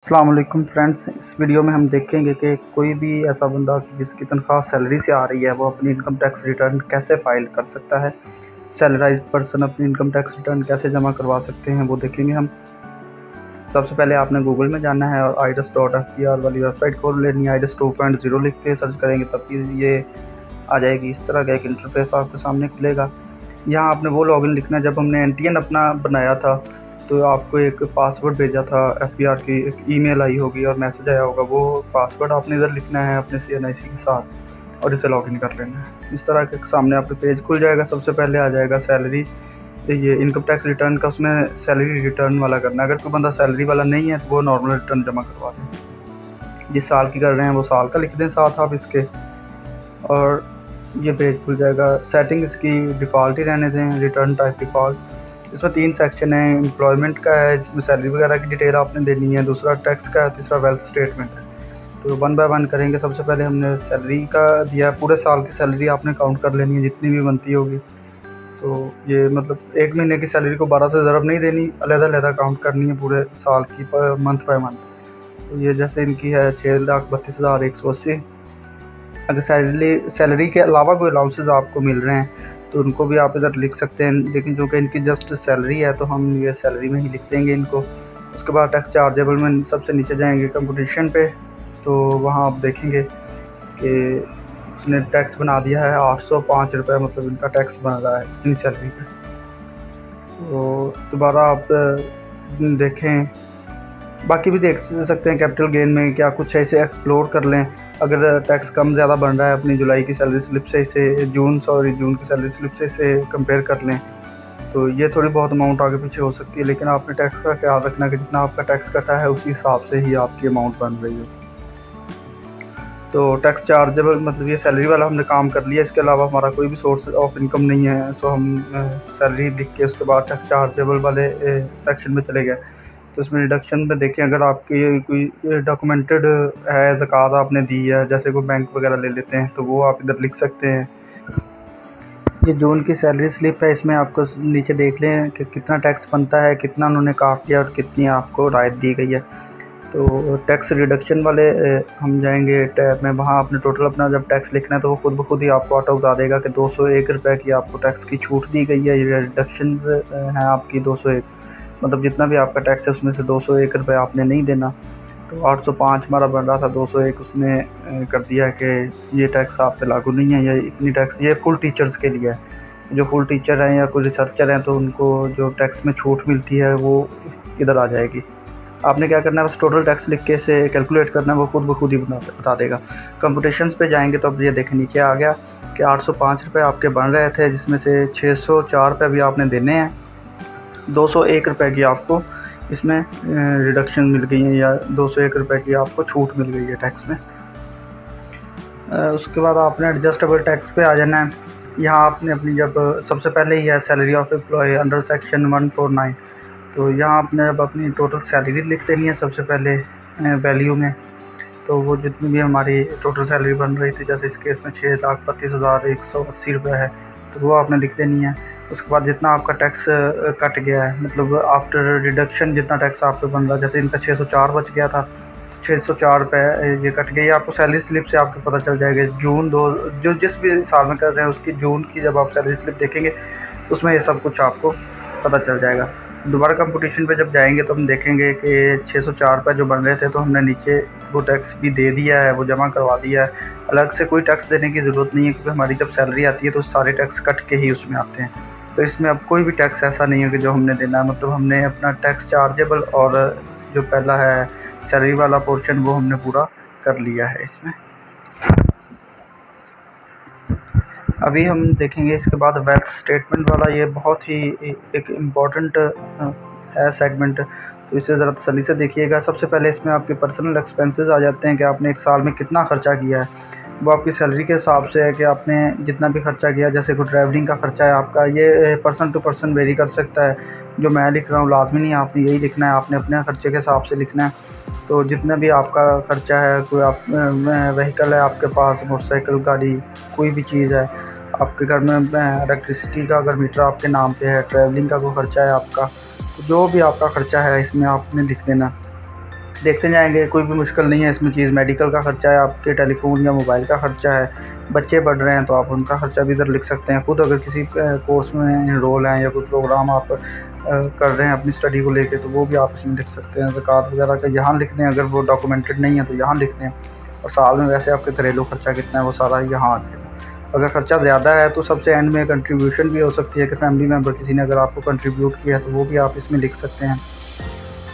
अस्सलाम वालेकुम फ्रेंड्स। इस वीडियो में हम देखेंगे कि कोई भी ऐसा बंदा जिसकी तनख्वाह सैलरी से आ रही है वो अपनी इनकम टैक्स रिटर्न कैसे फाइल कर सकता है। सैलराइज्ड पर्सन अपनी इनकम टैक्स रिटर्न कैसे जमा करवा सकते हैं वो देखेंगे हम। सबसे पहले आपने गूगल में जाना है और irs.fpr वाली वेबसाइट खोल लेनी है। irs 2.0 लिख के सर्च करेंगे तब ये आ जाएगी। इस तरह का एक इंटरफेस आपके सामने खुलेगा। यहाँ आपने वो लॉगिन लिखना है जब हमने एनटीएन अपना बनाया था तो आपको एक पासवर्ड भेजा था एफपीआर की, एक ईमेल आई होगी और मैसेज आया होगा। वो पासवर्ड आपने इधर लिखना है अपने CNIC के साथ और इसे लॉगिन कर लेना है। इस तरह के सामने आपके पेज खुल जाएगा। सबसे पहले आ जाएगा सैलरी, ये इनकम टैक्स रिटर्न का, उसमें सैलरी रिटर्न वाला करना है। अगर कोई बंदा सैलरी वाला नहीं है तो वो नॉर्मल रिटर्न जमा करवा दें। जिस साल की कर रहे हैं वो साल का लिख दें साथ आप इसके, और ये पेज खुल जाएगा। सेटिंग्स की डिफ़ॉल्ट ही रहने दें, रिटर्न टाइप डिफ़ॉल्ट। इसमें 3 सेक्शन है। एम्प्लॉयमेंट का है जिसमें सैलरी वगैरह की डिटेल आपने देनी है, दूसरा टैक्स का है, तीसरा वेल्थ स्टेटमेंट है। तो 1 बाय 1 करेंगे। सबसे पहले हमने सैलरी का दिया, पूरे साल की सैलरी आपने काउंट कर लेनी है जितनी भी बनती होगी। तो ये मतलब 1 महीने की सैलरी को 12 से ज़रब नहीं देनी, अलग-अलग काउंट करनी है पूरे साल की मंथ बाय मंथ। तो ये जैसे इनकी है 6,32,180। अगर सैलरी के अलावा कोई अलाउंसेस आपको मिल रहे हैं तो उनको भी आप इधर लिख सकते हैं, लेकिन चूँकि इनकी जस्ट सैलरी है तो हम ये सैलरी में ही लिख देंगे इनको। उसके बाद टैक्स चार्जेबल में सबसे नीचे जाएंगे कंपटीशन पे, तो वहाँ आप देखेंगे कि उसने टैक्स बना दिया है 805 रुपये, मतलब इनका टैक्स बन रहा है इतनी सैलरी पे। तो दोबारा आप देखें, बाकी भी देख सकते हैं कैपिटल गेन में क्या कुछ है, इसे एक्सप्लोर कर लें। अगर टैक्स कम ज़्यादा बन रहा है अपनी जुलाई की सैलरी स्लिप से, इसे जून की सैलरी स्लिप से इसे कंपेयर कर लें, तो ये थोड़ी बहुत अमाउंट आगे पीछे हो सकती है। लेकिन आपने टैक्स का ख्याल रखना कि जितना आपका टैक्स कटा है उसी हिसाब से ही आपकी अमाउंट बन रही है। तो टैक्स चार्जेबल मतलब ये सैलरी वाला हमने काम कर लिया। इसके अलावा हमारा कोई भी सोर्स ऑफ इनकम नहीं है, सो हम सैलरी लिख के उसके बाद टैक्स चार्जेबल वाले सेक्शन में चले गए। तो इसमें डिडक्शन में देखें, अगर आपकी कोई डॉक्यूमेंटेड है, ज़कात आपने दी है, जैसे कोई बैंक वगैरह ले लेते हैं, तो वो आप इधर लिख सकते हैं। ये जून की सैलरी स्लिप है, इसमें आपको नीचे देख लें कि कितना टैक्स बनता है, कितना उन्होंने काट दिया और कितनी आपको राहत दी गई है। तो टैक्स रिडक्शन वाले हम जाएंगे टैब में, वहाँ आपने टोटल अपना जब टैक्स लिखना है तो वो खुद ब खुद ही आपको ऑटो बता देगा कि 201 रुपये की आपको टैक्स की छूट दी गई है। ये रिडक्शन हैं आपकी 201, मतलब जितना भी आपका टैक्स है उसमें से 201 रुपये आपने नहीं देना। तो 805 हमारा बन रहा था, 201 उसने कर दिया कि ये टैक्स आप पे लागू नहीं है, ये इतनी टैक्स, ये फुल टीचर्स के लिए है। जो फुल टीचर हैं या कोई रिसर्चर हैं तो उनको जो टैक्स में छूट मिलती है वो इधर आ जाएगी। आपने क्या करना है, बस टोटल टैक्स लिख के इसे कैलकुलेट करना है, वो खुद ब खुद ही बता देगा। कंप्यूटेशंस पे जाएंगे तो अब ये देखें नीचे आ गया कि 805 रुपये आपके बन रहे थे, जिसमें से 604 रुपये भी आपने देने हैं, 201 रुपये की आपको इसमें रिडक्शन मिल गई है, या 201 रुपये की आपको छूट मिल गई है टैक्स में। उसके बाद आपने एडजस्टेबल टैक्स पे आ जाना है। यहाँ आपने अपनी जब सबसे पहले ही है salary of employee under section 149, तो यहाँ आपने जब अपनी टोटल सैलरी लिख देनी है सबसे पहले वैल्यू में। तो वो जितनी भी हमारी टोटल सैलरी बन रही थी, जैसे इस केस में 6,32,180 रुपये है, तो वो आपने लिख देनी है। उसके बाद जितना आपका टैक्स कट गया है, मतलब आफ्टर रिडक्शन जितना टैक्स आप पे बन रहा है, जैसे इनका 604 बच गया था, तो 604 रुपये ये कट गई। आपको सैलरी स्लिप से आपको पता चल जाएगा जून जो जिस भी साल में कर रहे हैं उसकी जून की जब आप सैलरी स्लिप देखेंगे उसमें ये सब कुछ आपको पता चल जाएगा। दोबारा कंपटीशन पे जब जाएंगे तो हम देखेंगे कि 604 रुपये जो बन रहे थे तो हमने नीचे वो टैक्स भी दे दिया है, वो जमा करवा दिया है। अलग से कोई टैक्स देने की ज़रूरत नहीं है, क्योंकि हमारी जब सैलरी आती है तो सारे टैक्स कट के ही उसमें आते हैं। तो इसमें अब कोई भी टैक्स ऐसा नहीं है कि जो हमने देना है, मतलब हमने अपना टैक्स चार्जेबल और जो पहला है सैलरी वाला पोर्शन वो हमने पूरा कर लिया है इसमें। अभी हम देखेंगे इसके बाद वेल्थ स्टेटमेंट वाला, ये बहुत ही एक इम्पॉर्टेंट है सेगमेंट, तो इसे ज़रा तसल्ली से देखिएगा। सबसे पहले इसमें आपके पर्सनल एक्सपेंसेस आ जाते हैं कि आपने एक साल में कितना ख़र्चा किया है। वो आपकी सैलरी के हिसाब से है कि आपने जितना भी खर्चा किया, जैसे कोई ट्रैवलिंग का ख़र्चा है आपका, ये पर्सन टू पर्सन वेरी कर सकता है। जो मैं लिख रहा हूँ लाजमी नहीं आपने यही लिखना है, आपने अपने ख़र्चे के हिसाब से लिखना है। तो जितना भी आपका ख़र्चा है, कोई आप व्हीकल है आपके पास, मोटरसाइकिल, गाड़ी, कोई भी चीज़ है आपके घर में, इलेक्ट्रिसिटी का अगर मीटर आपके नाम पे है, ट्रैवलिंग का कोई ख़र्चा है आपका, तो जो भी आपका ख़र्चा है इसमें आपने लिख देना। देखते जाएंगे, कोई भी मुश्किल नहीं है इसमें चीज़। मेडिकल का ख़र्चा है, आपके टेलीफोन या मोबाइल का ख़र्चा है, बच्चे पढ़ रहे हैं तो आप उनका ख़र्चा भी इधर लिख सकते हैं। खुद अगर किसी कोर्स में इनरोल हैं या कोई प्रोग्राम आप कर रहे हैं अपनी स्टडी को लेके, तो वो भी आप इसमें लिख सकते हैं। ज़कात वगैरह का यहाँ लिख दें, अगर वो डॉक्यूमेंटेड नहीं है तो यहाँ लिख दें। और साल में वैसे आपके घरेलू ख़र्चा कितना है वो सारा यहाँ आ जाएगा। अगर ख़र्चा ज़्यादा है तो सबसे एंड में कंट्रीब्यूशन भी हो सकती है कि फैमिली मेम्बर किसी ने अगर आपको कंट्रीब्यूट किया है तो वो भी आप इसमें लिख सकते हैं।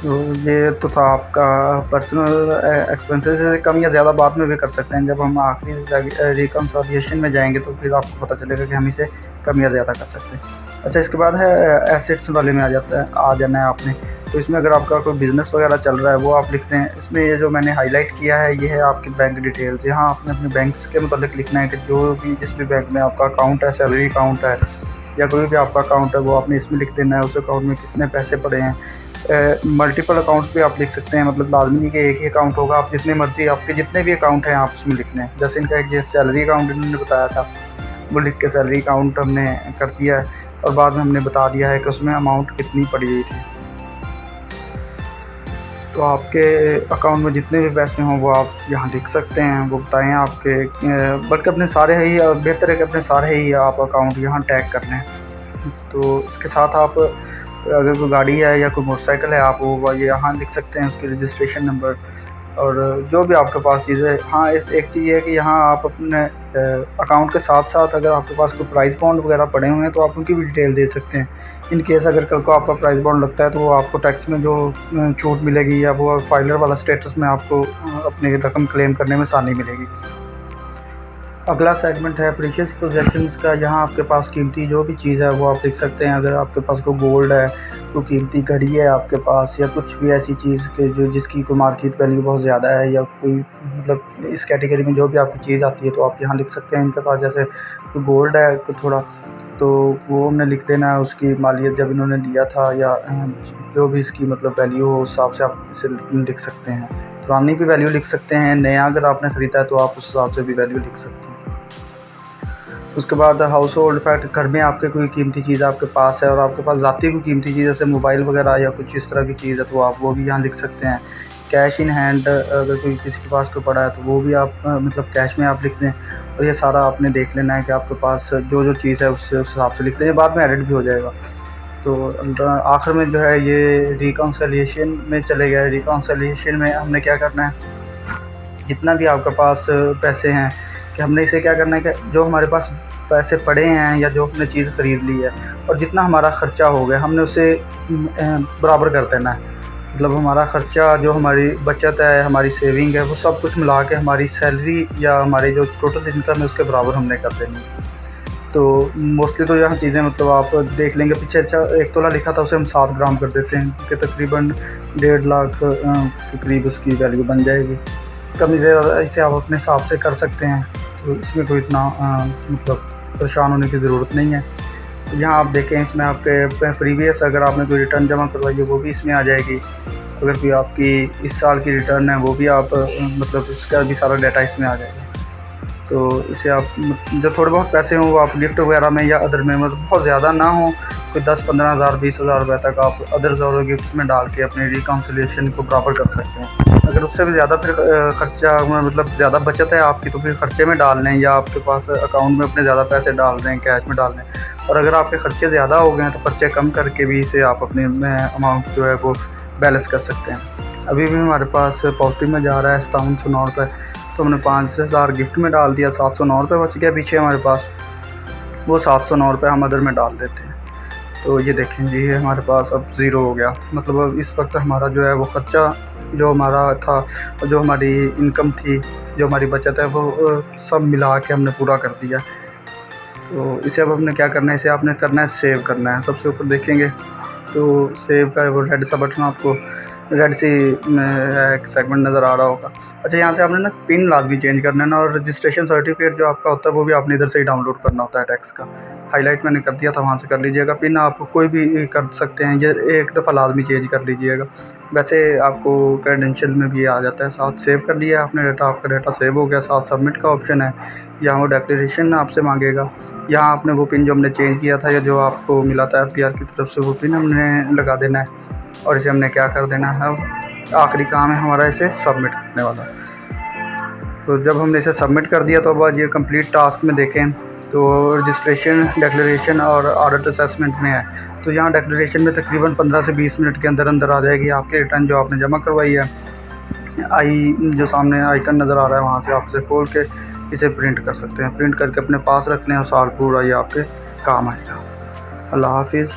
तो ये तो था आपका पर्सनल एक्सपेंसेस। से कम या ज़्यादा बाद में भी कर सकते हैं। जब हम आखिरी रिकन्सिलिएशन में जाएंगे तो फिर आपको पता चलेगा कि हम इसे कम या ज़्यादा कर सकते हैं। अच्छा, इसके बाद है एसेट्स वाले में आ जाना है आपने। तो इसमें अगर आपका कोई बिज़नेस वगैरह चल रहा है वो आप लिखते हैं। इसमें ये जो मैंने हाईलाइट किया है ये है आपकी बैंक डिटेल्स। यहाँ आपने अपने बैंक्स के मतलब लिखना है कि जो भी जिस भी बैंक में आपका अकाउंट है, सैलरी अकाउंट है या कोई भी आपका अकाउंट है, वो आपने इसमें लिख देना है। उस अकाउंट में कितने पैसे पड़े हैं। मल्टीपल अकाउंट्स भी आप लिख सकते हैं, मतलब लाजमी नहीं कि एक ही अकाउंट होगा। आप जितने मर्जी आपके जितने भी अकाउंट हैं आप उसमें लिखने हैं। जैसे इनका एक ये सैलरी अकाउंट इन्होंने बताया था, वो लिख के सैलरी अकाउंट हमने कर दिया है। और बाद में हमने बता दिया है कि उसमें अमाउंट कितनी पड़ी हुई थी। तो आपके अकाउंट में जितने भी पैसे हों वो आप यहाँ लिख सकते हैं, वो बताएँ आपके। बल्कि अपने सारे ही बेहतर है कि अपने सारे ही आप अकाउंट यहाँ टैग कर लें। तो इसके साथ आप अगर कोई गाड़ी है या कोई मोटरसाइकिल है आप वो ये यहाँ लिख सकते हैं, उसकी रजिस्ट्रेशन नंबर और जो भी आपके पास चीज़ें। हाँ, इस एक चीज़ है कि यहाँ आप अपने अकाउंट के साथ साथ अगर आपके पास कोई प्राइस बॉन्ड वगैरह पड़े हुए हैं तो आप उनकी भी डिटेल दे सकते हैं। इन केस अगर कल को आपका प्राइस बॉन्ड लगता है तो वो आपको टैक्स में जो छूट मिलेगी या वो फाइलर वाला स्टेटस में आपको अपनी रकम क्लेम करने में आसानी मिलेगी। अगला सेगमेंट है प्रीशियस पोजेशंस का। यहाँ आपके पास कीमती जो भी चीज़ है वो आप लिख सकते हैं। अगर आपके पास कोई गोल्ड है, कोई कीमती घड़ी है आपके पास, या कुछ भी ऐसी चीज़ के जो जिसकी कोई मार्केट वैल्यू बहुत ज़्यादा है, या कोई मतलब इस कैटेगरी में जो भी आपकी चीज़ आती है तो आप यहाँ लिख सकते हैं। इनके पास जैसे कोई गोल्ड है थोड़ा, तो वो हमने लिख देना है उसकी मालियत जब इन्होंने लिया था, या जो भी इसकी मतलब वैल्यू हो उस हिसाब से आप इसे लिख सकते हैं। पुरानी भी वैल्यू लिख सकते हैं, नया अगर आपने ख़रीदा है तो आप उस हिसाब से भी वैल्यू लिख सकते हैं। उसके बाद हाउस होल्ड फैक्ट, घर में आपके कोई कीमती चीज़ आपके पास है और आपके पास ज़ाती कोई कीमती चीज़ जैसे मोबाइल वगैरह या कुछ इस तरह की चीज़ है तो आप वो भी यहाँ लिख सकते हैं। कैश इन हैंड अगर कोई किसी के पास कोई पड़ा है तो वो भी आप मतलब कैश में आप लिख दें। और ये सारा आपने देख लेना है कि आपके पास जो चीज़ है उससे उस हिसाब से लिख दें, बाद में एडिट भी हो जाएगा। तो आखिर में जो है ये रिकन्सिलिएशन में चले गए। रिकन्सिलिएशन में हमने क्या करना है, जितना भी आपके पास पैसे हैं कि हमने इसे क्या करना है कि जो हमारे पास पैसे पड़े हैं या जो हमने चीज़ ख़रीद ली है और जितना हमारा ख़र्चा हो गया हमने उसे बराबर कर देना है। मतलब हमारा ख़र्चा, जो हमारी बचत है, हमारी सेविंग है, वो सब कुछ मिला के हमारी सैलरी या हमारी जो टोटल इनकम है उसके बराबर हमने कर देनी है। तो मोस्टली तो यहाँ चीज़ें मतलब आप देख लेंगे पीछे। अच्छा, 1 तोला लिखा था उसे हम 7 ग्राम कर देते हैं कि तकरीबन 1.5 लाख के करीब उसकी वैल्यू बन जाएगी। कमी ज़्यादा इसे आप अपने हिसाब से कर सकते हैं, तो इसमें कोई इतना मतलब परेशान होने की ज़रूरत नहीं है। तो यहाँ आप देखें इसमें आपके प्रीवियस अगर आपने कोई रिटर्न जमा करवाई है वो भी इसमें आ जाएगी। अगर कोई आपकी इस साल की रिटर्न है वो भी आप मतलब उसका भी सारा डाटा इसमें आ जाएगा। तो इसे आप जो थोड़े बहुत पैसे हों वो आप गिफ्ट वगैरह में या अदर में, मतलब बहुत ज़्यादा ना हो, कोई 10-15 हज़ार 20 हज़ार रुपये तक आप अदर्स और गिफ्ट में डाल के अपनी रिकन्सिलिएशन को बराबर कर सकते हैं। अगर उससे भी ज़्यादा फिर खर्चा मतलब ज़्यादा बचत है आपकी तो फिर खर्चे में डाल लें, या आपके पास अकाउंट में अपने ज़्यादा पैसे डाल रहे हैं कैश में डाल लें। और अगर आपके खर्चे ज़्यादा हो गए हैं तो खर्चे कम करके भी इसे आप अपने अमाउंट जो है वो बैलेंस कर सकते हैं। अभी भी हमारे पास पॉजिटिव में जा रहा है 5709 रुपये, तो हमने 5000 गिफ्ट में डाल दिया, 709 रुपये बच गया पीछे हमारे पास। वो 709 रुपये हम अदर में डाल देते हैं। तो ये देखें जी, ये हमारे पास अब ज़ीरो हो गया। मतलब अब इस वक्त हमारा जो है वो ख़र्चा जो हमारा था और जो हमारी इनकम थी, जो हमारी बचत है, वो सब मिला के हमने पूरा कर दिया। तो इसे अब हमने क्या करना है, इसे आपने करना है सेव करना है। सबसे ऊपर देखेंगे तो सेव का वो रेड सा बटन आपको रेड सी एक सेगमेंट नज़र आ रहा होगा। अच्छा, यहाँ से आपने ना पिन लाजमी चेंज करना है ना, और रजिस्ट्रेशन सर्टिफिकेट जो आपका होता है वो भी आपने इधर से ही डाउनलोड करना होता है टैक्स का। हाईलाइट मैंने कर दिया था, वहाँ से कर लीजिएगा। पिन आप कोई भी कर सकते हैं, ये एक दफ़ा लाजमी चेंज कर लीजिएगा। वैसे आपको क्रेडेंशियल में भी आ जाता है। साथ सेव कर लिया आपने डाटा, आपका डाटा सेव हो गया। साथ सबमिट का ऑप्शन है, यहाँ वो डिक्लेरेशन आपसे मांगेगा। यहाँ आपने वो पिन जो हमने चेंज किया था या जो आपको मिला था FBR की तरफ से, वो पिन हमने लगा देना है। और इसे हमने क्या कर देना है, आखिरी काम है हमारा इसे सबमिट करने वाला। तो जब हमने इसे सबमिट कर दिया तो अब ये कंप्लीट टास्क में देखें तो रजिस्ट्रेशन, डिक्लेरेशन और ऑडिट असेसमेंट में है। तो यहाँ डिक्लेरेशन में तकरीबन 15 से 20 मिनट के अंदर अंदर आ जाएगी आपकी रिटर्न जो आपने जमा करवाई है। जो सामने आइकन नज़र आ रहा है वहाँ से आप इसे खोल के इसे प्रिंट कर सकते हैं। प्रिंट करके अपने पास रख लें और साल पूरा ये आपके काम आएगा। अल्लाह हाफिज़।